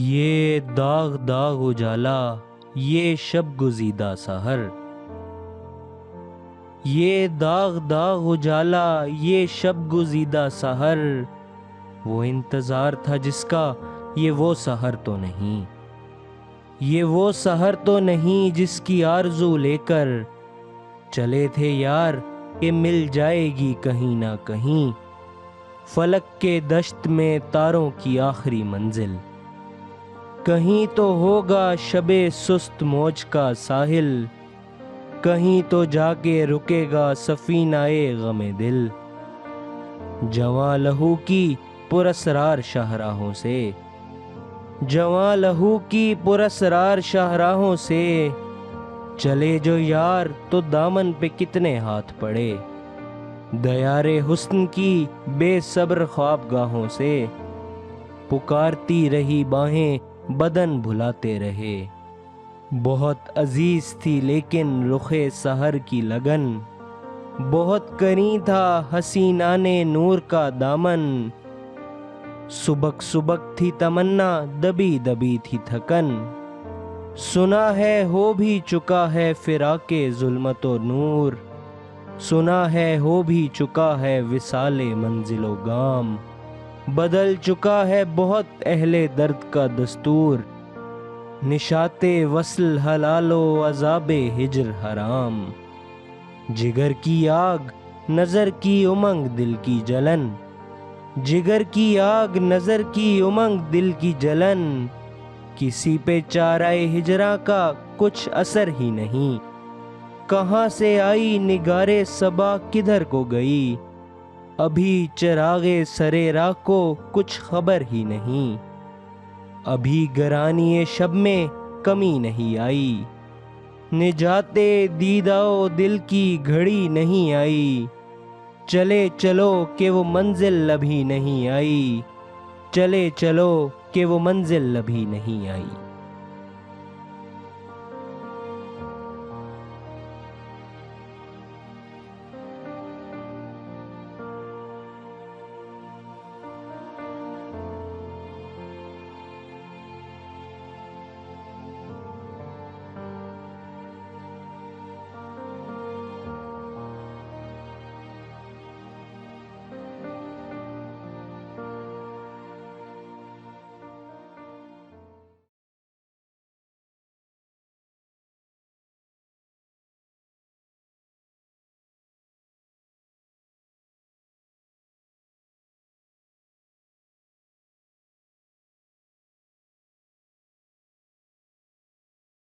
یہ داغ داغ اجالا، یہ شب گزیدہ سحر، یہ داغ داغ اجالا، یہ شب گزیدہ سحر، وہ انتظار تھا جس کا، یہ وہ سحر تو نہیں، یہ وہ سحر تو نہیں جس کی آرزو لے کر چلے تھے یار کہ مل جائے گی کہیں نہ کہیں، فلک کے دشت میں تاروں کی آخری منزل، کہیں تو ہوگا شب سست موج کا ساحل، کہیں تو جا کے رکے گا سفینہ غم دل، جواں لہو کی پراسرار شاہراہوں سے، جواں لہو کی پراسرار شاہراہوں سے چلے جو یار تو دامن پہ کتنے ہاتھ پڑے، دیار حسن کی بے صبر خوابگاہوں سے پکارتی رہی باہیں بدن بھلاتے رہے، بہت عزیز تھی لیکن رخ سحر کی لگن، بہت قریب تھا حسینان نور کا دامن، سبک سبک تھی تمنا دبی دبی تھی تھکن، سنا ہے ہو بھی چکا ہے فراق ظلمت و نور، سنا ہے ہو بھی چکا ہے وصال منزل و گام، بدل چکا ہے بہت اہل درد کا دستور، نشاط وصل حلال و عذاب ہجر حرام، جگر کی آگ نظر کی امنگ دل کی جلن، جگر کی آگ نظر کی امنگ دل کی جلن، کسی پہ چارہ ہجراں کا کچھ اثر ہی نہیں، کہاں سے آئی نگار صبا کدھر کو گئی، ابھی چراغ سرے راہ کو کچھ خبر ہی نہیں، ابھی گرانی شب میں کمی نہیں آئی، نجات دیدہ و دل کی گھڑی نہیں آئی، چلے چلو کہ وہ منزل ابھی نہیں آئی، چلے چلو کہ وہ منزل ابھی نہیں آئی۔